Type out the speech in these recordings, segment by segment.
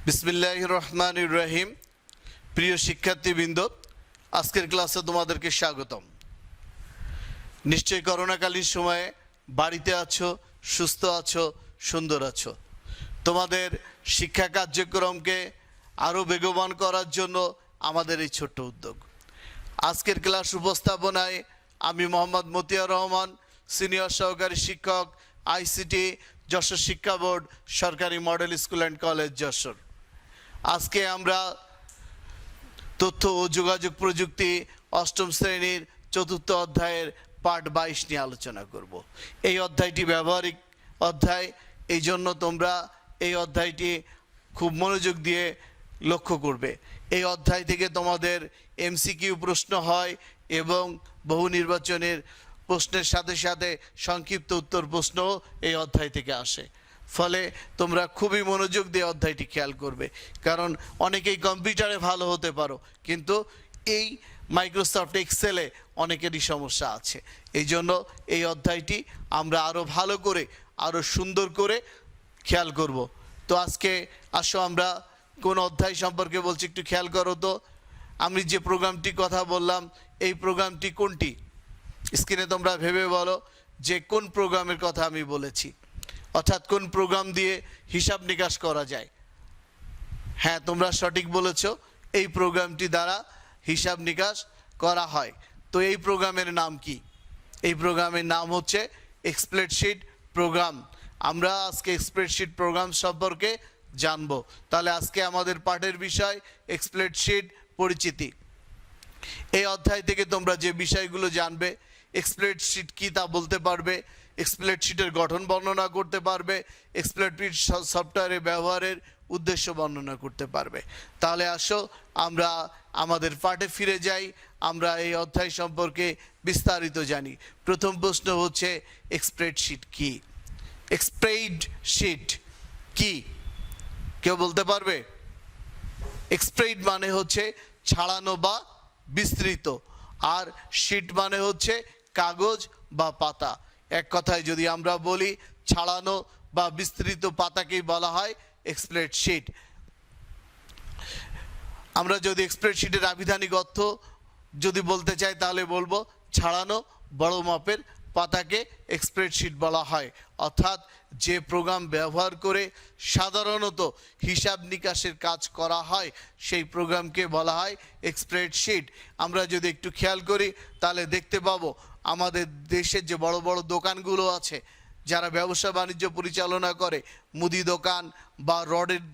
বিসমিল্লাহির রহমানির রহিম। প্রিয় শিক্ষার্থীবৃন্দ, আজকের ক্লাসে তোমাদেরকে স্বাগতম। নিশ্চয়ই করোনাকালীন সময়ে বাড়িতে আছো, সুস্থ আছো, সুন্দর আছো। তোমাদের শিক্ষা কার্যক্রমকে আরও বেগবান করার জন্য আমাদের এই ছোট্ট উদ্যোগ। আজকের ক্লাস উপস্থাপনায় আমি মোহাম্মদ মতিয়ার রহমান, সিনিয়র সহকারী শিক্ষক, আইসিটি, যশোর শিক্ষা বোর্ড, সরকারি model school and college, Jessore. আজকে আমরা তথ্য ও যোগাযোগ প্রযুক্তি অষ্টম শ্রেণীর চতুর্থ অধ্যায়ের পার্ট 22 নিয়ে আলোচনা করব। এই অধ্যায়টি ব্যবহারিক অধ্যায়, এই জন্য তোমরা এই অধ্যায়টি খুব মনোযোগ দিয়ে লক্ষ্য করবে। এই অধ্যায় থেকে তোমাদের এমসিকিউ প্রশ্ন হয় এবং বহু নির্বাচনের প্রশ্নের সাথে সাথে সংক্ষিপ্ত উত্তর প্রশ্নও এই অধ্যায় থেকে আসে। ফলে তোমরা খুবই মনোযোগ দিয়ে অধ্যায়টি খেয়াল করবে, কারণ অনেকেই কম্পিউটারে ভালো হতে পারো, কিন্তু এই মাইক্রোসফট এক্সেলে অনেকেরই সমস্যা আছে। এই জন্য এই অধ্যায়টি আমরা আরও ভালো করে, আরও সুন্দর করে খেয়াল করব। তো আজকে আসো আমরা কোন অধ্যায় সম্পর্কে বলছি একটু খেয়াল করো তো। আমি যে প্রোগ্রামটি কথা বললাম, এই প্রোগ্রামটি কোনটি? স্ক্রিনে তোমরা ভেবে বলো যে কোন প্রোগ্রামের কথা আমি বলেছি, অর্থাৎ কোন প্রোগ্রাম দিয়ে হিসাব নিকাশ করা যায়। হ্যাঁ, তোমরা সঠিক বলেছ, এই প্রোগ্রামটি দ্বারা হিসাব নিকাশ করা হয়। তো এই প্রোগ্রামের নাম কি? এই প্রোগ্রামের নাম হচ্ছে স্প্রেডশিট প্রোগ্রাম। আমরা আজকে স্প্রেডশিট প্রোগ্রাম সম্পর্কে জানব। তাহলে আজকে আমাদের পাঠের বিষয় স্প্রেডশিট পরিচিতি। এই অধ্যায় থেকে তোমরা যে বিষয়গুলো জানবে, স্প্রেডশিট কি তা বলতে পারবে, স্প্রেডশিটের গঠন বর্ণনা করতে পারবে, স্প্রেডশিট সফটওয়্যারের ব্যবহারের উদ্দেশ্য বর্ণনা করতে পারবে। তাহলে আসো আমরা আমাদের পাঠে ফিরে যাই, আমরা এই অধ্যায় সম্পর্কে বিস্তারিত জানি। প্রথম প্রশ্ন হচ্ছে স্প্রেডশিট কি? স্প্রেডশিট কি কেউ বলতে পারবে? স্প্রেড মানে হচ্ছে ছাড়ানো বা বিস্তৃত, আর শিট মানে হচ্ছে কাগজ বা পাতা। এক কথায় যদি আমরা বলি, ছাড়ানো বা বিস্তৃত পাতাকেই বলা হয় স্প্রেডশিট। আমরা যদি স্প্রেডশিটের আবিধানিক অর্থ যদি বলতে চাই, তাহলে বলবো ছাড়ানো বড় মাপের পাতাকে স্প্রেডশিট বলা হয়। অর্থাৎ যে প্রোগ্রাম ব্যবহার করে সাধারণত হিসাব নিকাশের কাজ করা হয়, সেই প্রোগ্রামকে বলা হয় স্প্রেডশিট। আমরা যদি একটু খেয়াল করি তাহলে দেখতে পাবো আমাদের দেশের যে বড় বড় দোকানগুলো আছে, যারা ব্যবসা বাণিজ্য পরিচালনা করে, মুদি দোকান বা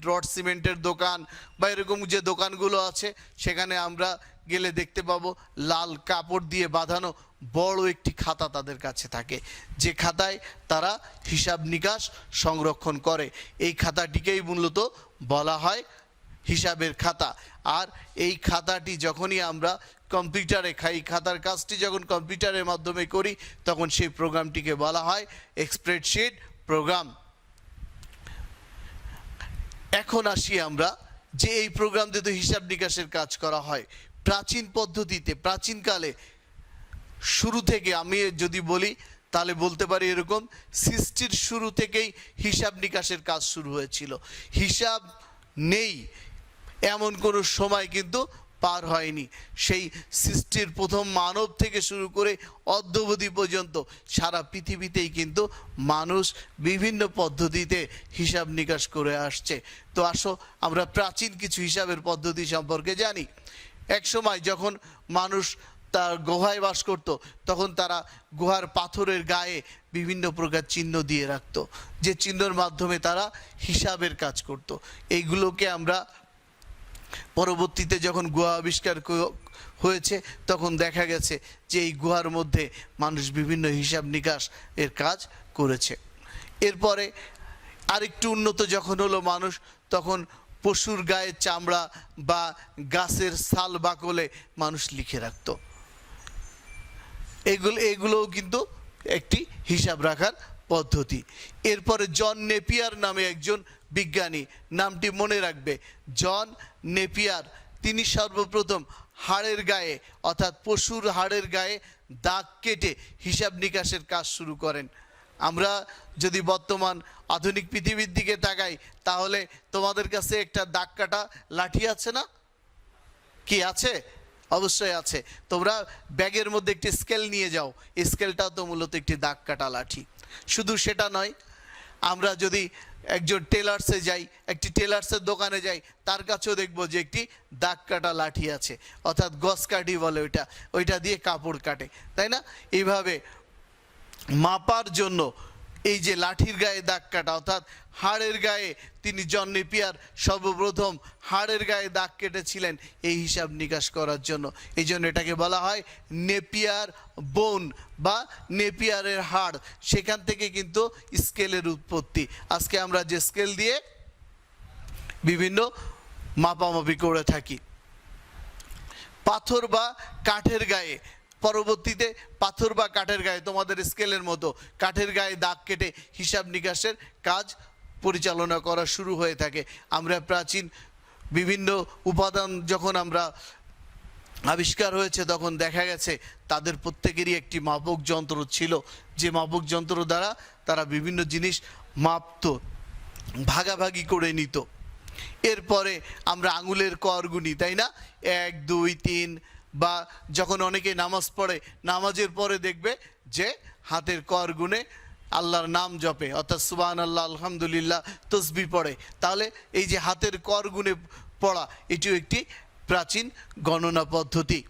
রড সিমেন্টের দোকান বা এরকম যে দোকানগুলো আছে, সেখানে আমরা গেলে দেখতে পাবো লাল কাপড় দিয়ে বাঁধানো বড় একটি খাতা তাদের কাছে থাকে, যে খাতায় তারা হিসাব নিকাশ সংরক্ষণ করে। এই খাতাটিকেই মূলত বলা হয় হিসাবের খাতা। আর এই খাতাটি যখনই আমরা কম্পিউটারে খাতার কাজটি যখন কম্পিউটারের মাধ্যমে করি, তখন সেই প্রোগ্রামটিকে বলা হয় স্প্রেডশিট প্রোগ্রাম। এখন আসি আমরা যে এই প্রোগ্রাম দিয়ে তো হিসাব নিকাশের কাজ করা হয়। প্রাচীন পদ্ধতিতে, প্রাচীনকালে শুরু থেকে আমি যদি বলি তাহলে বলতে পারি এরকম, সৃষ্টির শুরু থেকেই হিসাব নিকাশের কাজ শুরু হয়েছিল। হিসাব নেই এমন কোনো সময় কিন্তু পার হয়নি। সেই সৃষ্টির প্রথম মানব থেকে শুরু করে অদ্যাবধি পর্যন্ত সারা পৃথিবীতেই কিন্তু মানুষ বিভিন্ন পদ্ধতিতে হিসাব নিকাশ করে আসছে। তো আসো আমরা প্রাচীন কিছু হিসাবের পদ্ধতি সম্পর্কে জানি। এক সময় যখন মানুষ তার গুহায় বাস করত, তখন তারা গুহার পাথরের গায়ে বিভিন্ন প্রকার চিহ্ন দিয়ে রাখত, যে চিহ্নের মাধ্যমে তারা হিসাবের কাজ করত। এইগুলোকে আমরা পরবর্তীতে যখন গুহা আবিষ্কার হয়েছে, তখন দেখা গেছে যে এই গুহার মধ্যে মানুষ বিভিন্ন হিসাব নিকাশ এর কাজ করেছে। এরপরে আরেকটু উন্নত যখন হলো মানুষ, তখন পশুর গায়ের চামড়া বা গাছের ছাল বাকলে মানুষ লিখে রাখত। এগুলোও কিন্তু একটি হিসাব রাখার পদ্ধতি। এরপরে জন নেপিয়ার নামে একজন বিজ্ঞানী, নামটি মনে রাখবে, জন নেপিয়ার, তিনি সর্বপ্রথম হাড়ের গায়ে, অর্থাৎ পশুর হাড়ের গায়ে দাগ কেটে হিসাব নিকাশের কাজ শুরু করেন। আমরা যদি বর্তমান আধুনিক পৃথিবীর দিকে তাকাই, তাহলে তোমাদের কাছে একটা দাগ কাটা লাঠি আছে না? কি আছে? অবশ্যই আছে। তোমরা ব্যাগের মধ্যে একটি স্কেল নিয়ে যাও, এই স্কেলটাও তো মূলত একটি দাগ কাটা লাঠি। শুধু সেটা নয়, আমরা যদি একজন টেলার্সে যাই, একটি টেলার্সের দোকানে যাই, তার কাছেও দেখবো যে একটি দাগ কাটা লাঠি আছে, অর্থাৎ গস কাঠি বলে ওইটা দিয়ে কাপড় কাটে, তাই না? এইভাবে মাপার জন্য এই যে লাঠির গায়ে দাগ কাটা, অর্থাৎ হাড়ের গায়ে তিনি জন নেপিয়ার সর্বপ্রথম হাড়ের গায়ে দাগ কেটেছিলেন এই হিসাব নিকাশ করার জন্য। এই জন্য এটাকে বলা হয় নেপিয়ার বোন বা নেপিয়ারের হাড়। সেখান থেকে কিন্তু স্কেলের উৎপত্তি। আজকে আমরা যে স্কেল দিয়ে বিভিন্ন মাপামাপি করে থাকি, পাথর বা কাঠের গায়ে, পরবর্তীতে পাথর বা কাঠের গায়ে তোমাদের স্কেলের মতো কাঠের গায়ে দাগ কেটে হিসাব নিকাশের কাজ পরিচালনা করা শুরু হয়ে থাকে। আমরা প্রাচীন বিভিন্ন উপাদান যখন আমরা আবিষ্কার হয়েছে, তখন দেখা গেছে তাদের প্রত্যেকেরই একটি মাপক যন্ত্র ছিল, যে মাপক যন্ত্র দ্বারা তারা বিভিন্ন জিনিস মাপত, ভাগাভাগি করে নিত। এরপরে আমরা আঙুলের কর গুনি, তাই না? 1 2 3, বা যখন অনেকে নামাজ পড়ে, নামাজের পরে দেখবে যে হাতের কর গুনে আল্লাহর নাম জপে, অর্থাৎ সুবহানাল্লাহ, আলহামদুলিল্লাহ, তসবিহ পড়ে। তাহলে এই যে হাতের কর গুনে পড়া, এটিও একটি প্রাচীন গণনা পদ্ধতি।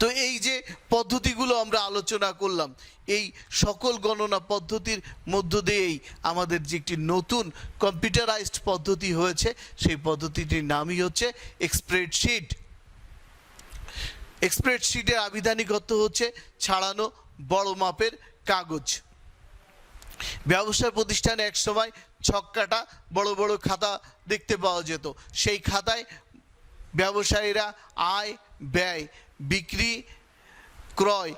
তো এই যে পদ্ধতিগুলো আমরা আলোচনা করলাম, এই সকল গণনা পদ্ধতির মধ্য দিয়েই আমাদের যে একটি নতুন কম্পিউটারাইজড পদ্ধতি হয়েছে, সেই পদ্ধতিটির নামই হচ্ছে স্প্রেডশিট। স্প্রেডশিটের আবিধানিক অর্থ হচ্ছে ছাড়ানো বড় মাপের কাগজ। ব্যবসায় প্রতিষ্ঠানে এক সময় ছক্কাটা বড় বড় খাতা দেখতে পাওয়া যেত। সেই খাতায় ব্যবসায়ীরা আয়, ব্যয়, বিক্রি, ক্রয়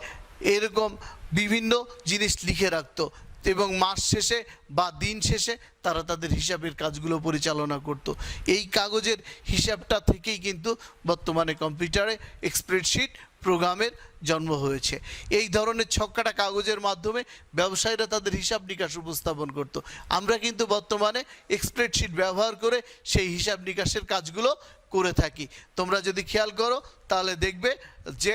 এরকম বিভিন্ন জিনিস লিখে রাখতো, এবং মাস শেষে বা দিন শেষে তারা তাদের হিসাবের কাজগুলো পরিচালনা করত। এই কাগজের হিসাবটা থেকেই কিন্তু বর্তমানে কম্পিউটারে স্প্রেডশিট প্রোগ্রামের জন্ম হয়েছে। এই ধরনের ছক্কাটা কাগজের মাধ্যমে ব্যবসায়ীরা তাদের হিসাব নিকাশ উপস্থাপন করত। আমরা কিন্তু বর্তমানে স্প্রেডশিট ব্যবহার করে সেই হিসাব নিকাশের কাজগুলো করে থাকি। তোমরা যদি খেয়াল করো তাহলে দেখবে যে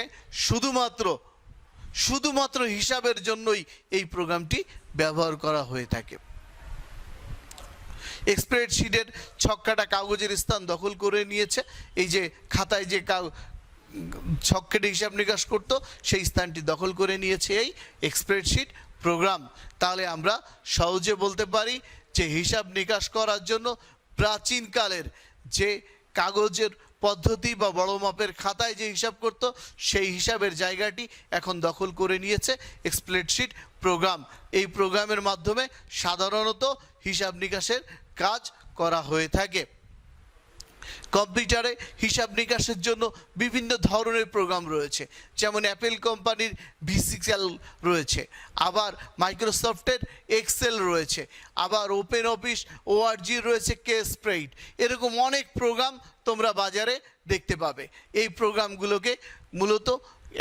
শুধুমাত্র হিসাবের জন্যই এই প্রোগ্রামটি ব্যবহার করা হয়ে থাকে। স্প্রেডশিটের ছক্কাটা কাগজের স্থান দখল করে নিয়েছে। এই যে খাতায় যে ছক্কাটি হিসাব নিকাশ করতো, সেই স্থানটি দখল করে নিয়েছে এই স্প্রেডশিট প্রোগ্রাম। তাহলে আমরা সহজে বলতে পারি যে হিসাব নিকাশ করার জন্য প্রাচীনকালের যে কাগজের পদ্ধতি বা বড় মাপের খাতায় যে হিসাব করত, সেই হিসাবের জায়গাটি এখন দখল করে নিয়েছে স্প্রেডশিট প্রোগ্রাম। এই প্রোগ্রামের মাধ্যমে সাধারণত হিসাব নিকাশের কাজ করা হয়ে থাকে। কম্পিউটারে হিসাব নিকাশের জন্য বিভিন্ন ধরনের প্রোগ্রাম রয়েছে, যেমন অ্যাপেল কোম্পানির ভিসিক্যাল রয়েছে, আবার মাইক্রোসফটের এক্সেল রয়েছে, আবার ওপেন অফিস ওআরজি রয়েছে, স্প্রেড, এরকম অনেক প্রোগ্রাম তোমরা বাজারে দেখতে পাবে। এই প্রোগ্রামগুলোকে মূলত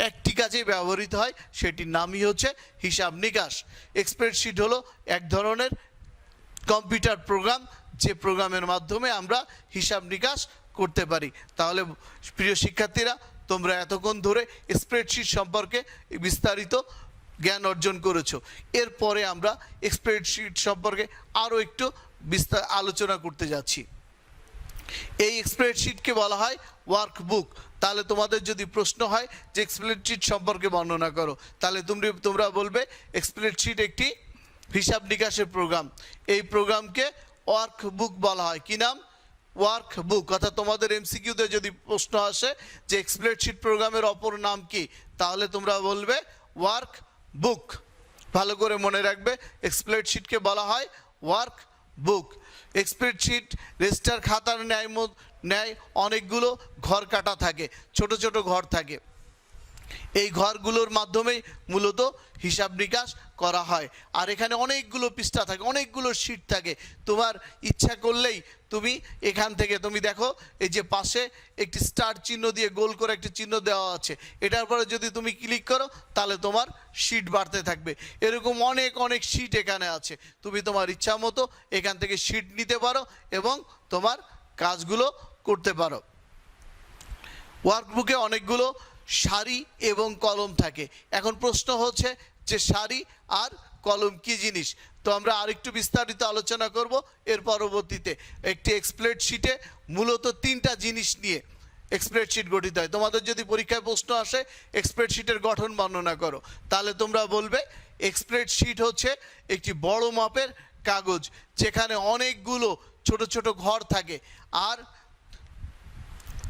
একটি কাজে ব্যবহৃত হয়, সেটির নামই হচ্ছে হিসাব নিকাশ। স্প্রেডশিট হলো এক ধরনের কম্পিউটার প্রোগ্রাম, যে প্রোগ্রামের মাধ্যমে আমরা হিসাব নিকাশ করতে পারি। তাহলে প্রিয় শিক্ষার্থীরা, তোমরা এতক্ষণ ধরে স্প্রেডশিট সম্পর্কে বিস্তারিত জ্ঞান অর্জন করেছো। এরপরে আমরা স্প্রেডশিট সম্পর্কে আরও একটু আলোচনা করতে যাচ্ছি। এই স্প্রেডশিটকে বলা হয় ওয়ার্কবুক। তাহলে তোমাদের যদি প্রশ্ন হয় যে স্প্রেডশিট সম্পর্কে বর্ণনা করো, তাহলে তোমরা বলবে স্প্রেডশিট একটি হিসাব নিকাশের প্রোগ্রাম। এই প্রোগ্রামকে ওয়ার্কবুক বলা হয়। কি নাম? ওয়ার্কবুক। অর্থাৎ তোমাদের এমসিকিউতে যদি প্রশ্ন আসে যে স্প্রেডশিট প্রোগ্রামের অপর নাম কি, তাহলে তোমরা বলবে ওয়ার্কবুক। ভালো করে মনে রাখবে, স্প্রেডশিটকে বলা হয় ওয়ার্কবুক। স্প্রেডশিট রেজিস্টার খাতার ন্যায় অনেকগুলো ঘর কাটা থাকে, ছোট ছোট ঘর থাকে। এই ঘরগুলোর মাধ্যমেই মূলত হিসাব নিকাশ করা হয়। আর এখানে অনেকগুলো পৃষ্ঠা থাকে, অনেকগুলো শীট থাকে। তোমার ইচ্ছা করলেই তুমি এখান থেকে তুমি দেখো এই যে পাশে একটি স্টার চিহ্ন দিয়ে গোল করে একটি চিহ্ন দেওয়া আছে, এটার পরে যদি তুমি ক্লিক করো তাহলে তোমার শীট বাড়তে থাকবে। এরকম অনেক অনেক শীট এখানে আছে, তুমি তোমার ইচ্ছা মতো এখান থেকে শীট নিতে পারো এবং তোমার কাজগুলো করতে পারো। ওয়ার্কবুকে অনেকগুলো সারি এবং কলম থাকে। এখন প্রশ্ন হচ্ছে যে সারি আর কলম কি জিনিস, তো আমরা আরেকটু বিস্তারিত আলোচনা করব এর পরবর্তীতে। একটি স্প্রেডশিটে মূলত তিনটা জিনিস নিয়ে স্প্রেডশিট গঠিত হয়। তোমাদের যদি পরীক্ষায় প্রশ্ন আসে স্প্রেডশিটের গঠন বর্ণনা করো, তাহলে তোমরা বলবে স্প্রেডশিট হচ্ছে একটি বড় মাপের কাগজ যেখানে অনেকগুলো ছোট ছোট ঘর থাকে, আর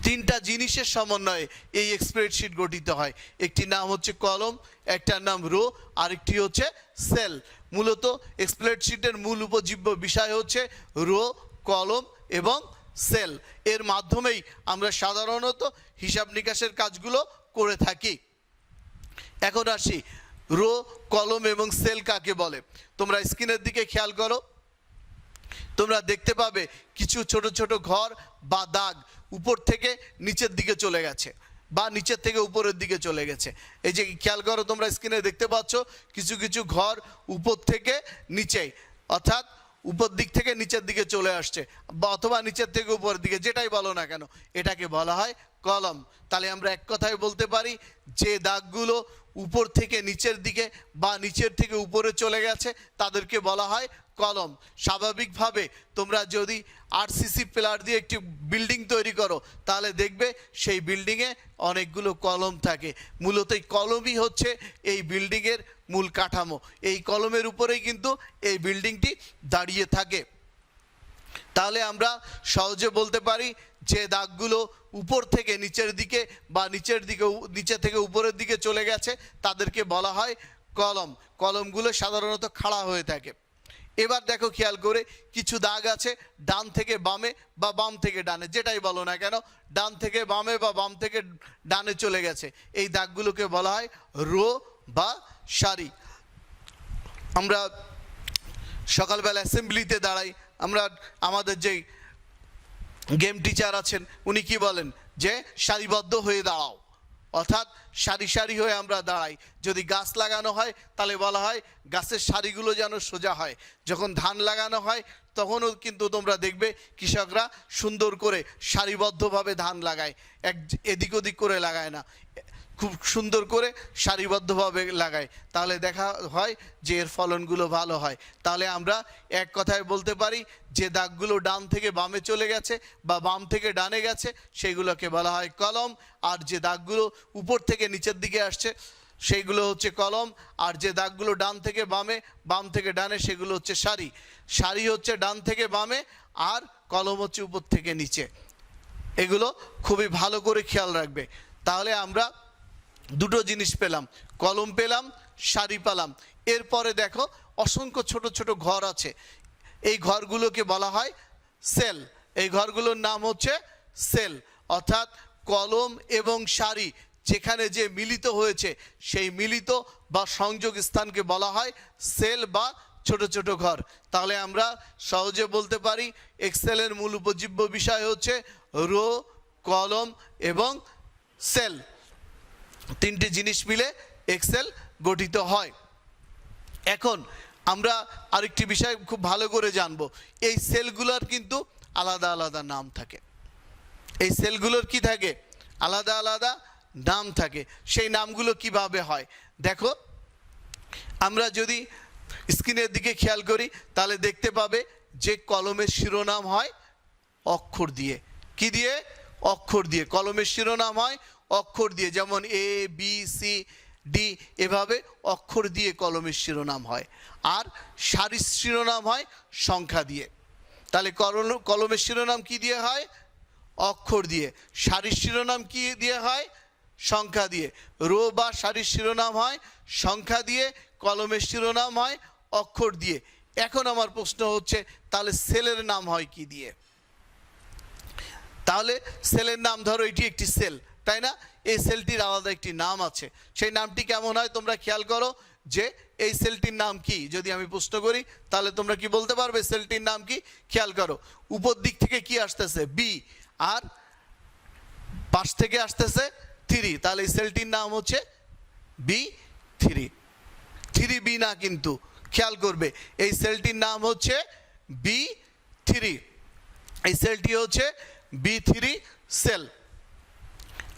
তিনটা জিনিসের সমন্বয়ে এই স্প্রেডশিট গঠিত হয়। একটি নাম হচ্ছে কলম, একটার নাম রো, আরেকটি হচ্ছে সেল। মূলত স্প্রেডশিটের মূল উপজীব্য বিষয় হচ্ছে রো, কলম এবং সেল। এর মাধ্যমেই আমরা সাধারণত হিসাব নিকাশের কাজগুলো করে থাকি। এখন আসি রো, কলম এবং সেল কাকে বলে। তোমরা স্ক্রিনের দিকে খেয়াল করো, তোমরা দেখতে পাবে কিছু ছোট ছোট ঘর বা দাগ উপর থেকে নিচের দিকে চলে গেছে বা নিচের থেকে উপরের দিকে চলে গেছে। এই যে খেয়াল করো, তোমরা স্ক্রিনে দেখতে পাচ্ছ কিছু কিছু ঘর উপর থেকে নিচে, অর্থাৎ উপর দিক থেকে নিচের দিকে চলে আসছে বা অথবা নিচের থেকে উপরের দিকে, যেটাই বলো না কেন, এটাকে বলা হয় কলম। তাহলে আমরা এক কথায় বলতে পারি যে দাগগুলো উপর থেকে নিচের দিকে বা নিচের থেকে উপরে চলে গেছে তাদেরকে বলা হয় কলম। স্বাভাবিকভাবে তোমরা যদি আরসিসি পিলার দিয়ে একটি বিল্ডিং তৈরি করো তাহলে দেখবে সেই বিল্ডিংয়ে অনেকগুলো কলম থাকে। মূলত এই কলমই হচ্ছে এই বিল্ডিংয়ের মূল কাঠামো। এই কলমের উপরেই কিন্তু এই বিল্ডিংটি দাঁড়িয়ে থাকে। তাহলে আমরা সহজে বলতে পারি যে দাগগুলো উপর থেকে নিচের দিকে বা নিচে থেকে উপরের দিকে চলে গেছে তাদেরকে বলা হয় কলম। কলমগুলো সাধারণত খাড়া হয়ে থাকে। এবার দেখো খেয়াল করে, কিছু দাগ আছে ডান থেকে বামে বা বাম থেকে ডানে, যেটাই বলো না কেন, ডান থেকে বামে বা বাম থেকে ডানে চলে গেছে। এই দাগগুলোকে বলা হয় রো বা সারি। আমরা সকালবেলা অ্যাসেম্বলিতে দাঁড়াই, আমরা আমাদের যে গেম টিচার আছেন উনি কি বলেন যে সারিবদ্ধ হয়ে দাঁড়াও, অর্থাৎ সারি সারি হয়ে আমরা দাঁড়াই। যদি গাছ লাগানো হয় তাহলে বলা হয় গাছের সারিগুলো যেন সোজা হয়। যখন ধান লাগানো হয় তখনও কিন্তু তোমরা দেখবে কৃষকরা সুন্দর করে সারিবদ্ধভাবে ধান লাগায়, এদিক ওদিক করে লাগায় না, খুব সুন্দর করে সারিবদ্ধভাবে লাগায়। তাহলে দেখা হয় যে এর ফলনগুলো ভালো হয়। তাহলে আমরা এক কথায় বলতে পারি যে দাগগুলো ডান থেকে বামে চলে গেছে বা বাম থেকে ডানে গেছে সেইগুলোকে বলা হয় কলম, আর যে দাগগুলো উপর থেকে নিচের দিকে আসছে সেইগুলো হচ্ছে কলম, আর যে দাগগুলো ডান থেকে বামে বাম থেকে ডানে সেগুলো হচ্ছে সারি। সারি হচ্ছে ডান থেকে বামে আর কলম হচ্ছে উপর থেকে নিচে। এগুলো খুবই ভালো করে খেয়াল রাখবে। তাহলে আমরা দুটো জিনিস পেলাম, কলম পেলাম, সারি পেলাম। এরপরে দেখো অসংখ্য ছোট ছোট ঘর আছে, এই ঘরগুলোকে বলা হয় সেল। এই ঘরগুলোর নাম হচ্ছে সেল, অর্থাৎ কলম এবং সারি যেখানে যে মিলিত হয়েছে সেই মিলিত বা সংযোগ স্থানকে বলা হয় সেল বা ছোট ছোট ঘর। তাহলে আমরা সহজে বলতে পারি এক্সেলের মূল উপজীব্য বিষয় হচ্ছে রো, কলম এবং সেল। তিনটি জিনিস মিলে এক্সেল গঠিত হয়। এখন আমরা আরেকটি বিষয় খুব ভালো করে জানবো, এই সেলগুলোর কিন্তু আলাদা আলাদা নাম থাকে। এই সেলগুলোর কি থাকে? আলাদা আলাদা নাম থাকে। সেই নামগুলো কিভাবে হয় দেখো, আমরা যদি স্ক্রিনের দিকে খেয়াল করি তাহলে দেখতে পাবে যে কলমের শিরোনাম হয় অক্ষর দিয়ে। কি দিয়ে? অক্ষর দিয়ে। কলমের শিরোনাম হয় অক্ষর দিয়ে, যেমন এ বি সি ডি, এভাবে অক্ষর দিয়ে কলমের শিরোনাম হয়। আর সারির শিরোনাম হয় সংখ্যা দিয়ে। তাহলে কলমের শিরোনাম কি দিয়ে হয়? অক্ষর দিয়ে। সারির শিরোনাম কি দিয়ে হয়? সংখ্যা দিয়ে। রো বা সারির শিরোনাম হয় সংখ্যা দিয়ে, কলমের শিরোনাম হয় অক্ষর দিয়ে। এখন আমার প্রশ্ন হচ্ছে তাহলে সেলের নাম হয় কি দিয়ে? তাহলে সেলের নাম, ধরো এটি একটি সেল, তাই না? এই সেলটির আলাদা একটি নাম আছে, সেই নামটি কেমন হয় তোমরা খেয়াল করো যে এই সেলটির নাম কি। যদি আমি প্রশ্ন করি তাহলে তোমরা কি বলতে পারবে সেলটির নাম কি? খেয়াল করো, উপর দিক থেকে কি আসতেছে? বি, আর পাশ থেকে আসতেছে 3, তাহলে এই সেলটির নাম হচ্ছে B3। 3B না, কিন্তু খেয়াল করবে এই সেলটির নাম হচ্ছে B3, এই সেলটি হচ্ছে B3 সেল।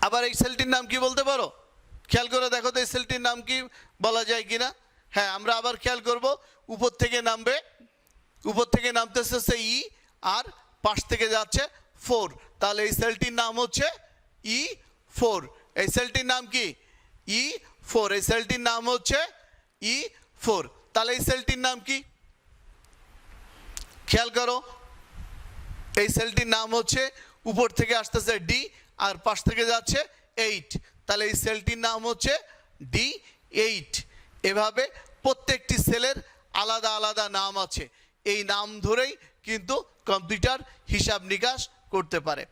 আবার এই সেলটির নাম কি বলতে পারো? খেয়াল করে দেখো তো এই সেলটির নাম কি বলা যায় কিনা। হ্যাঁ, আমরা আবার খেয়াল করব, উপর থেকে নামবে, উপর থেকে নামতেছে E, আর পাশ থেকে যাচ্ছে 4, তাহলে এই সেলটির নাম হচ্ছে E4। এই সেলটির নাম কি? E4, এই সেলটির নাম হচ্ছে E4। তাহলে এই সেলটির নাম কি? খেয়াল করো, এই সেলটির নাম হচ্ছে, উপর থেকে আসতেছে D আর পাশ থেকে যাচ্ছে 8, তাহলে এই সেলটির নাম হচ্ছে D8। এভাবে প্রত্যেকটি সেলের আলাদা আলাদা নাম আছে, এই নাম ধরেই কিন্তু কম্পিউটার হিসাব নিকাশ করতে পারে।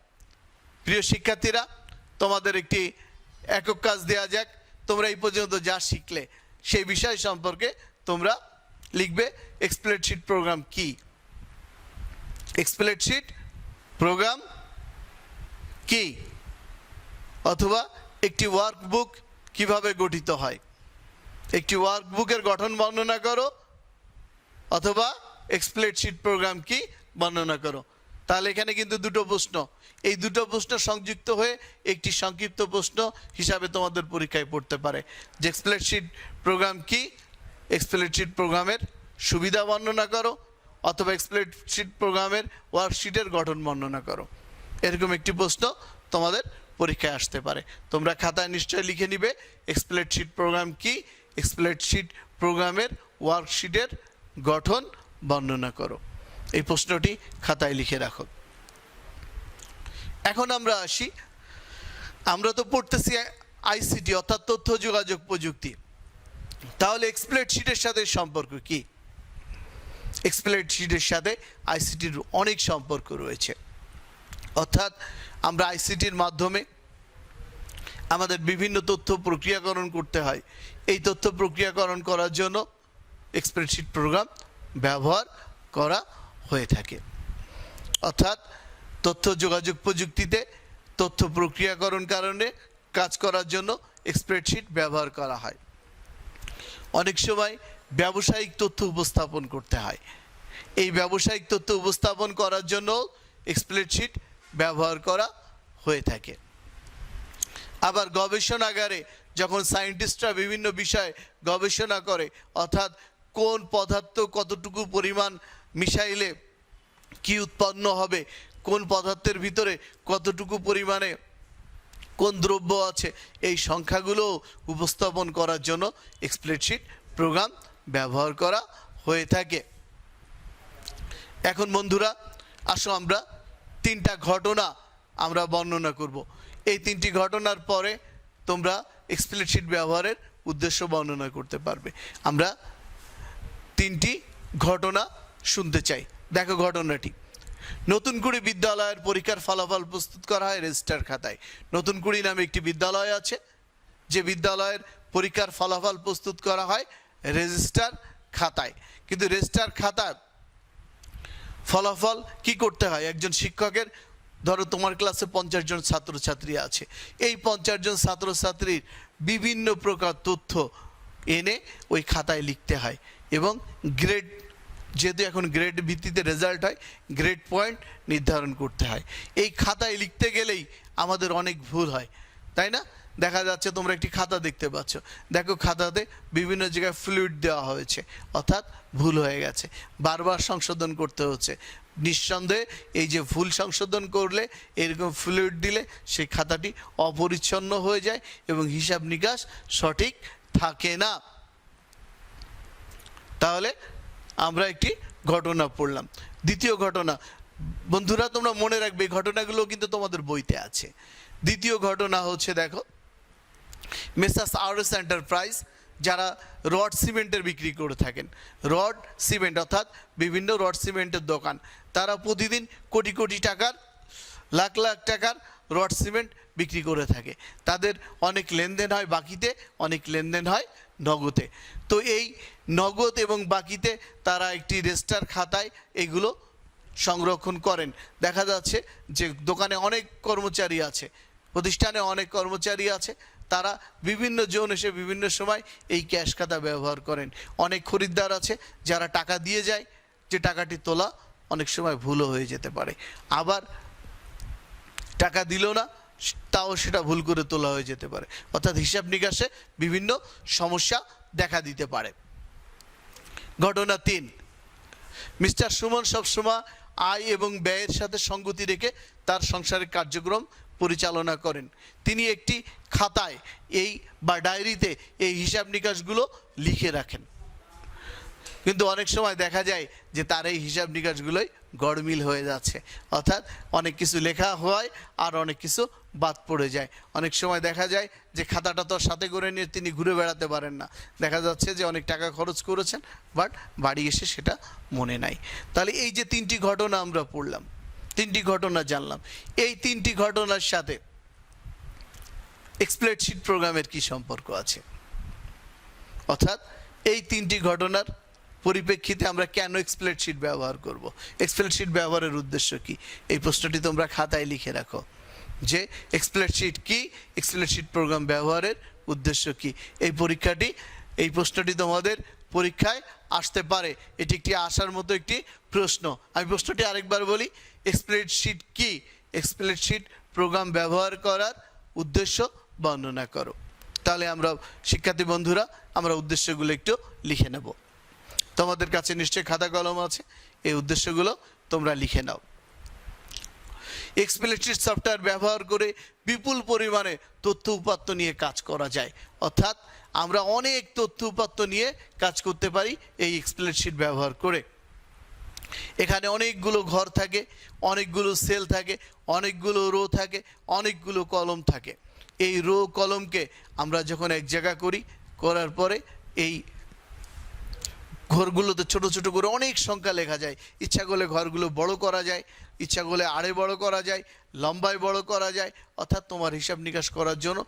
প্রিয় শিক্ষার্থীরা, তোমাদের একটি একক কাজ দেওয়া যাক। তোমরা এই পর্যন্ত যা শিখলে সেই বিষয় সম্পর্কে তোমরা লিখবে স্প্রেডশিট প্রোগ্রাম কি। স্প্রেডশিট প্রোগ্রাম কি, অথবা একটি ওয়ার্কবুক কিভাবে গঠিত হয়। একটি ওয়ার্কবুকের গঠন বর্ণনা করো, অথবা স্প্রেডশিট প্রোগ্রাম কি বর্ণনা করো। তাহলে এখানে কিন্তু দুটো প্রশ্ন, এই দুটো প্রশ্ন সংযুক্ত হয়ে একটি সংক্ষিপ্ত প্রশ্ন হিসাবে তোমাদের পরীক্ষায় পড়তে পারে যে স্প্রেডশিট প্রোগ্রাম কি, স্প্রেডশিট প্রোগ্রামের সুবিধা বর্ণনা করো, অথবা স্প্রেডশিট প্রোগ্রামের ওয়ার্কশিটের গঠন বর্ণনা করো। এরকম একটি প্রশ্ন তোমাদের পরীক্ষায় আসতে পারে। তোমরা খাতায় নিশ্চয়ই লিখে নিবে স্প্রেডশিট প্রোগ্রাম কি, স্প্রেডশিট প্রোগ্রামের ওয়ার্কশিটের গঠন বর্ণনা করো। এই প্রশ্নটি খাতায় লিখে রাখো। এখন আমরা আসি, আমরা তো পড়তেছি আইসিটি অর্থাৎ তথ্য যোগাযোগ প্রযুক্তি, তাহলে স্প্রেডশিটের সাথে সম্পর্ক কি? স্প্রেডশিটের সাথে আইসিটির অনেক সম্পর্ক রয়েছে, অর্থাৎ আমরা আইসিটির মাধ্যমে আমাদের বিভিন্ন তথ্য প্রক্রিয়াকরণ করতে হয়। এই তথ্য প্রক্রিয়াকরণ করার জন্য স্প্রেডশিট প্রোগ্রাম ব্যবহার করা হয়ে থাকে। অর্থাৎ তথ্য যোগাযোগ প্রযুক্তিতে তথ্য প্রক্রিয়াকরণ কারণে কাজ করার জন্য স্প্রেডশিট ব্যবহার করা হয়। অনেক সময় ব্যবসায়িক তথ্য উপস্থাপন করতে হয়, এই ব্যবসায়িক তথ্য উপস্থাপন করার জন্য স্প্রেডশিট ব্যবহার করা হয়ে থাকে। আবার গবেষণাগারে যখন সায়েন্টিস্টরা বিভিন্ন বিষয়ে গবেষণা করে, অর্থাৎ কোন পদার্থ কতটুকু পরিমাণ মিশাইলে কি উৎপন্ন হবে, কোন পদার্থের ভিতরে কতটুকু পরিমাণে কোন দ্রব্য আছে, এই সংখ্যাগুলো উপস্থাপন করার জন্য স্প্রেডশিট প্রোগ্রাম ব্যবহার করা হয়ে থাকে। এখন বন্ধুরা আসো আমরা তিনটা ঘটনা আমরা বর্ণনা করব। এই তিনটি ঘটনার পরে তোমরা স্প্রেডশিট ব্যবহারের উদ্দেশ্য বর্ণনা করতে পারবে। আমরা তিনটি ঘটনা শুনতে চাই। দেখো ঘটনাটি, নতুন কুড়ি বিদ্যালয়ের পরীক্ষার ফলাফল প্রস্তুত করা হয় রেজিস্টার খাতায়। নতুন কুড়ি নামে একটি বিদ্যালয় আছে, যে বিদ্যালয়ের পরীক্ষার ফলাফল প্রস্তুত করা হয় রেজিস্টার খাতায়। কিন্তু রেজিস্টার খাতায় ফলাফল কি করতে হয়? একজন শিক্ষকের, ধরো তোমার ক্লাসে 50 জন ছাত্রছাত্রী আছে, এই 50 জন ছাত্রছাত্রীর বিভিন্ন প্রকার তথ্য এনে ওই খাতায় লিখতে হয়, এবং গ্রেড, যেহেতু এখন গ্রেড ভিত্তিতে রেজাল্ট হয়, গ্রেড পয়েন্ট নির্ধারণ করতে হয়। এই খাতায় লিখতে গেলেই আমাদের অনেক ভুল হয়, তাই না? দেখা যাচ্ছে তোমরা একটি খাতা দেখতে পাচ্ছ, দেখো খাতাতে বিভিন্ন জায়গায় ফ্লুইড দেওয়া হয়েছে, অর্থাৎ ভুল হয়ে গেছে, বারবার সংশোধন করতে হচ্ছে। নিঃসন্দেহে এই যে ভুল সংশোধন করলে, এরকম ফ্লুইড দিলে সেই খাতাটি অপরিচ্ছন্ন হয়ে যায় এবং হিসাব নিকাশ সঠিক থাকে না। তাহলে আমরা একটি ঘটনা পড়লাম। দ্বিতীয় ঘটনা, বন্ধুরা তোমরা মনে রাখবে এই ঘটনাগুলো কিন্তু তোমাদের বইতে আছে। দ্বিতীয় ঘটনা হচ্ছে, দেখো মেসার্স আরএস এন্টারপ্রাইজ, যারা রড সিমেন্টের বিক্রি করে থাকেন, রড সিমেন্ট অর্থাৎ বিভিন্ন রড সিমেন্টের দোকান, তারা প্রতিদিন কোটি কোটি টাকার, লাখ লাখ টাকার রড সিমেন্ট বিক্রি করে থাকে। তাদের অনেক লেনদেন হয় বাকিতে, অনেক লেনদেন হয় নগদে। তো এই নগদ এবং বাকিতে তারা একটি রেজিস্টার খাতায় এইগুলো সংরক্ষণ করেন। দেখা যাচ্ছে যে দোকানে অনেক কর্মচারী আছে, প্রতিষ্ঠানে অনেক কর্মচারী আছে, তারা বিভিন্ন জন এসে বিভিন্ন সময় এই ক্যাশ খাতা ব্যবহার করেন। অনেক খরিদ্দার আছে যারা টাকা দিয়ে যায়, যে টাকাটি তোলা অনেক সময় ভুলও হয়ে যেতে পারে, আবার টাকা দিল না তাও সেটা ভুল করে তোলা হয়ে যেতে পারে, অর্থাৎ হিসাব নিকাশে বিভিন্ন সমস্যা দেখা দিতে পারে। ঘটনা 3, মিস্টার সুমন সবসময় আয় এবং ব্যয়ের সাথে সঙ্গতি রেখে তার সংসারিক কার্যক্রম পরিচালনা করেন। তিনি একটি খাতায় এই বা ডায়েরিতে এই হিসাব নিকাশগুলো লিখে রাখেন, কিন্তু অনেক সময় দেখা যায় যে তার এই হিসাব নিকাশগুলোই গড়মিল হয়ে যাচ্ছে, অর্থাৎ অনেক কিছু লেখা হয় আর অনেক কিছু বাদ পড়ে যায়। অনেক সময় দেখা যায় যে খাতাটা তো সাথে করে নিয়ে তিনি ঘুরে বেড়াতে পারেন না, দেখা যাচ্ছে যে অনেক টাকা খরচ করেছেন বাট বাড়ি এসে সেটা মনে নাই। তাহলে এই যে 3টি ঘটনা আমরা পড়লাম, 3টি ঘটনা জানলাম, এই 3টি ঘটনার সাথে স্প্রেডশিট প্রোগ্রামের কি সম্পর্ক আছে, অর্থাৎ এই 3টি ঘটনার পরিপ্রেক্ষিতে আমরা কেন স্প্রেডশিট ব্যবহার করব, স্প্রেডশিট ব্যবহারের উদ্দেশ্য কি, এই প্রশ্নটি তোমরা খাতায় লিখে রাখো যে স্প্রেডশিট কি, স্প্রেডশিট প্রোগ্রাম ব্যবহারের উদ্দেশ্য কি। এই পরীক্ষাটি, এই প্রশ্নটি তোমাদের পরীক্ষায় আসতে পারে, এটি একটি আসার মতো একটি প্রশ্ন। আমি প্রশ্নটি আরেকবার বলি, স্প্রেডশিট কি, স্প্রেডশিট প্রোগ্রাম ব্যবহার করার উদ্দেশ্য বর্ণনা করো। তাহলে আমরা শিক্ষার্থী বন্ধুরা আমরা উদ্দেশ্যগুলো একটু লিখে নেব। তোমাদের কাছে নিশ্চয়ই খাতা কলম আছে, এই উদ্দেশ্যগুলো তোমরা লিখে নাও। স্প্রেডশিট সফটওয়্যার ব্যবহার করে বিপুল পরিমাণে তথ্য উপাত্ত নিয়ে কাজ করা যায়, অর্থাৎ আমরা অনেক তথ্য উপাত্ত নিয়ে কাজ করতে পারি এই স্প্রেডশিট ব্যবহার করে। এখানে অনেকগুলো ঘর থাকে, অনেকগুলো সেল থাকে, অনেকগুলো রো থাকে, অনেকগুলো কলম থাকে। এই রো কলমকে আমরা যখন এক জায়গা করি, করার পরে এই ঘরগুলোতে ছোট ছোট করে অনেক সংখ্যা লেখা যায়। ইচ্ছা করলে ঘরগুলো বড় করা যায়, ইচ্ছা করলে আড়ে বড় করা যায়, লম্বায় বড় করা যায়, অর্থাৎ তোমার হিসাব নিকাশ করার জন্য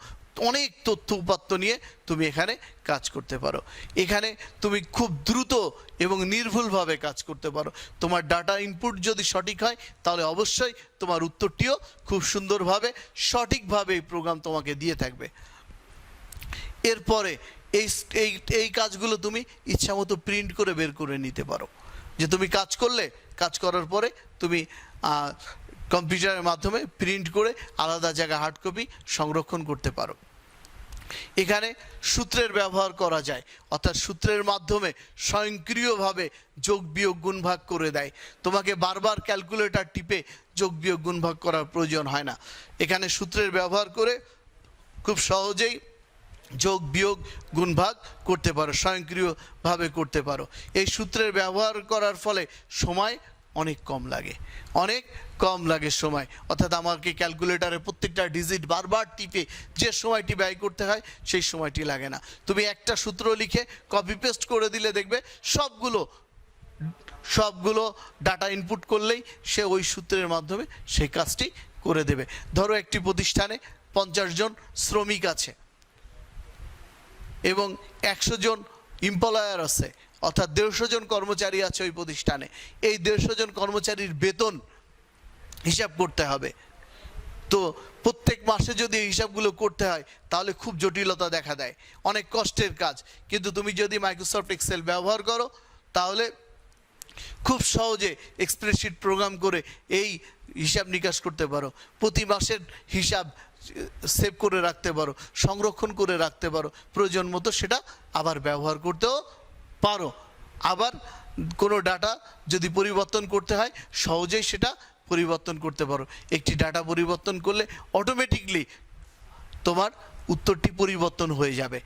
অনেক তথ্য উপাত্ত নিয়ে তুমি এখানে কাজ করতে পারো। এখানে তুমি খুব দ্রুত এবং নির্ভুলভাবে কাজ করতে পারো। তোমার ডাটা ইনপুট যদি সঠিক হয় তাহলে অবশ্যই তোমার উত্তরটিও খুব সুন্দরভাবে সঠিকভাবে এই প্রোগ্রাম তোমাকে দিয়ে থাকবে। এরপরে এই কাজগুলো তুমি ইচ্ছামতো প্রিন্ট করে বের করে নিতে পারো, যে তুমি কাজ করলে, কাজ করার পরে তুমি কম্পিউটারের মাধ্যমে প্রিন্ট করে আলাদা জায়গায় হার্ড কপি সংরক্ষণ করতে পারো। এখানে সূত্রের ব্যবহার করা যায়, অর্থাৎ সূত্রের মাধ্যমে স্বয়ংক্রিয়ভাবে যোগ বিয়োগ গুণ ভাগ করে দেয়। তোমাকে বারবার ক্যালকুলেটর টিপে যোগ বিয়োগ গুণ ভাগ করার প্রয়োজন হয় না। এখানে সূত্রের ব্যবহার করে খুব সহজেই যোগ বিয়োগ গুণ ভাগ করতে পারো, স্বয়ংক্রিয়ভাবে করতে পারো। এই সূত্রের ব্যবহার করার ফলে সময় অনেক কম লাগে, অনেক কম লাগে সময়, অর্থাৎ আমাকে ক্যালকুলেটারে প্রত্যেকটা ডিজিট বারবার টিপে যে সময়টি ব্যয় করতে হয় সেই সময়টি লাগে না। তুমি একটা সূত্র লিখে কপি পেস্ট করে দিলে দেখবে সবগুলো ডাটা ইনপুট করলেই সে ওই সূত্রের মাধ্যমে সেই কাজটি করে দেবে। ধরো একটি প্রতিষ্ঠানে 50 জন শ্রমিক আছে এবং 100 জন এমপ্লয়ার আছে, অর্থাৎ 150 জন কর্মচারী আছে ওই প্রতিষ্ঠানে। এই 150 জন কর্মচারীর বেতন হিসাব করতে হবে। তো প্রত্যেক মাসে যদি এই হিসাবগুলো করতে হয় তাহলে খুব জটিলতা দেখা দেয়, অনেক কষ্টের কাজ। কিন্তু তুমি যদি মাইক্রোসফট এক্সেল ব্যবহার করো তাহলে খুব সহজে স্প্রেডশিট প্রোগ্রাম করে এই হিসাব নিকাশ করতে পারো। প্রতি মাসের হিসাব সেভ করে রাখতে পারো, সংরক্ষণ করে রাখতে পারো, প্রয়োজন মতো সেটা আবার ব্যবহার করতেও পারো। আবার কোনো ডাটা যদি পরিবর্তন করতে হয় সহজেই সেটা পরিবর্তন করতে পারো। একটি ডাটা পরিবর্তন করলে অটোমেটিকলি তোমার উত্তরটি পরিবর্তন হয়ে যাবে,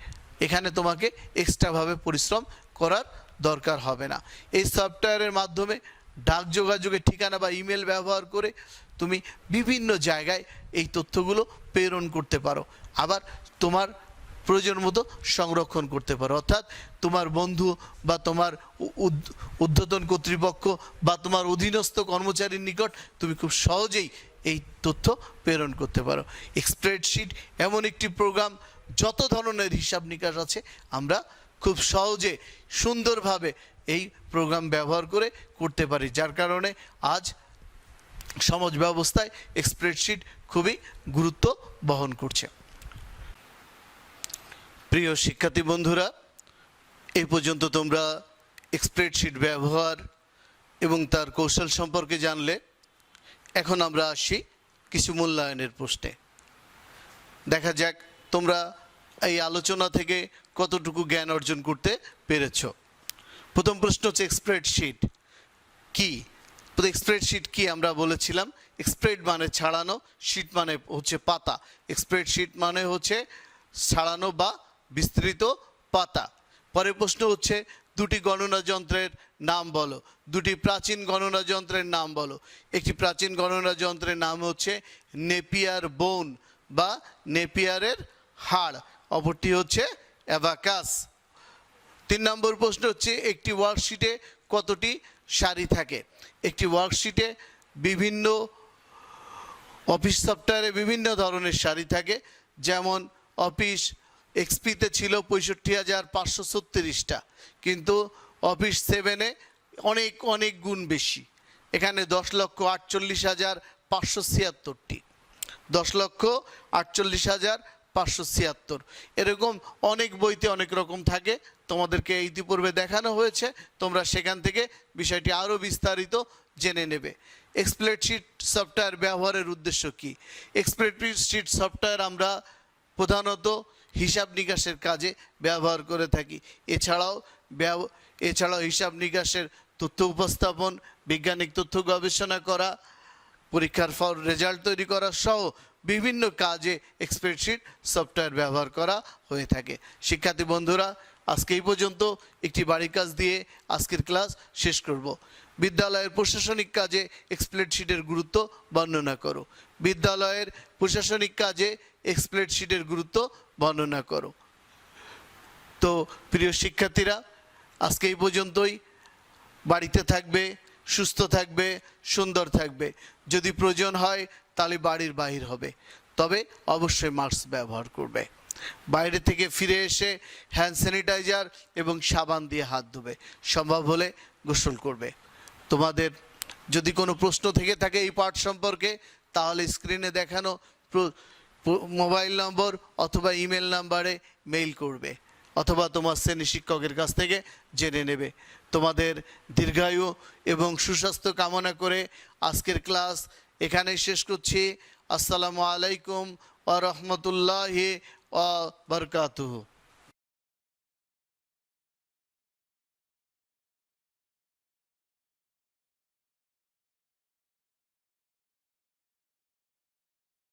এখানে তোমাকে এক্সট্রাভাবে পরিশ্রম করার দরকার হবে না। এই সফটওয়্যারের মাধ্যমে ডাক যোগাযোগের ঠিকানা বা ইমেল ব্যবহার করে তুমি বিভিন্ন জায়গায় এই তথ্যগুলো প্রেরণ করতে পারো, আবার তোমার প্রয়োজন মতো সংরক্ষণ করতে পারো। অর্থাৎ তোমার বন্ধু বা তোমার ঊর্ধ্বতন কর্তৃপক্ষ বা তোমার অধীনস্থ কর্মচারীর নিকট তুমি খুব সহজেই এই তথ্য প্রেরণ করতে পারো। স্প্রেডশিট এমন একটি প্রোগ্রাম, যত ধরনের হিসাব নিকাশ আছে আমরা খুব সহজে সুন্দরভাবে এই প্রোগ্রাম ব্যবহার করে করতে পারি, যার কারণে আজ সমাজ ব্যবস্থায় স্প্রেডশিট খুবই গুরুত্ব বহন করছে। প্রিয় শিক্ষার্থী বন্ধুরা, এই পর্যন্ত তোমরা স্প্রেডশিট ব্যবহার এবং তার কৌশল সম্পর্কে জানলে। এখন আমরা আসি কিছু মূল্যায়নের প্রশ্নে। দেখা যাক তোমরা এই আলোচনা থেকে কতটুকু জ্ঞান অর্জন করতে পেরেছ। প্রথম প্রশ্ন হচ্ছে স্প্রেডশিট কি। স্প্রেডশিট কি আমরা বলেছিলাম, স্প্রেড মানে ছাড়ানো, শিট মানে হচ্ছে পাতা। স্প্রেডশিট মানে হচ্ছে ছাড়ানো বা বিস্তৃত পাতা। পরের প্রশ্ন হচ্ছে দুটি গণনা যন্ত্রের নাম বলো। দুটি প্রাচীন গণনা যন্ত্রের নাম বলো। একটি প্রাচীন গণনা যন্ত্রের নাম হচ্ছে নেপিয়ার বোন বা নেপিয়ারের হাড়, অপরটি হচ্ছে অ্যাবাকাস। 3 নম্বর প্রশ্ন হচ্ছে একটি ওয়ার্কশিটে কতটি সারি থাকে। একটি ওয়ার্কশিটে বিভিন্ন অফিস সফটওয়্যারে বিভিন্ন ধরনের সারি থাকে, যেমন অফিস এক্সপিতে ছিল 65,536টা, কিন্তু অফিস 7-এ অনেক অনেক গুণ বেশি। এখানে 10,48,576টি, 10,48,576। এরকম অনেক বইতে অনেক রকম থাকে, তোমাদেরকে ইতিপূর্বে দেখানো হয়েছে, তোমরা সেখান থেকে বিষয়টি আরও বিস্তারিত জেনে নেবে। স্প্রেডশিট সফটওয়্যার ব্যবহারের উদ্দেশ্য কী। স্প্রেডশিট সফটওয়্যার আমরা প্রধানত হিসাব নিকাশের কাজে ব্যবহার করে থাকি। এছাড়াও হিসাব নিকাশের তথ্য উপস্থাপন, বৈজ্ঞানিক তথ্য গবেষণা করা, পরীক্ষার ফল রেজাল্ট তৈরি করা সহ বিভিন্ন কাজে স্প্রেডশিট সফটওয়্যার ব্যবহার করা হয়ে থাকে। শিক্ষার্থী বন্ধুরা, আজকে এই পর্যন্ত একটি বাড়ির কাজ দিয়ে আজকের ক্লাস শেষ করব। বিদ্যালয়ের প্রশাসনিক কাজে স্প্রেডশিটের গুরুত্ব বর্ণনা করো। বিদ্যালয়ের প্রশাসনিক কাজে স্প্রেডশিটের গুরুত্ব বর্ণনা করো। তো প্রিয় শিক্ষার্থীরা, আজকে এই পর্যন্তই। বাড়িতে থাকবে, সুস্থ থাকবে, সুন্দর থাকবে। যদি প্রয়োজন হয় তাহলে বাড়ির বাহির হবে, তবে অবশ্যই মাস্ক ব্যবহার করবে। বাইরে থেকে ফিরে এসে হ্যান্ড স্যানিটাইজার এবং সাবান দিয়ে হাত ধুবে, সম্ভব হলে গোসল করবে। তোমাদের যদি কোনো প্রশ্ন থেকে থাকে এই পাঠ সম্পর্কে, তাহলে স্ক্রিনে দেখানো মোবাইল নম্বর অথবা ইমেল নাম্বারে মেইল করবে, অথবা তোমার শ্রেণী শিক্ষকের কাছ থেকে জেনে নেবে। তোমাদের দীর্ঘায়ু এবং সুস্বাস্থ্য কামনা করে আজকের ক্লাস এখানেই শেষ করছি। আসসালামু আলাইকুম ওয়া রাহমাতুল্লাহি ওয়া বারাকাতুহু।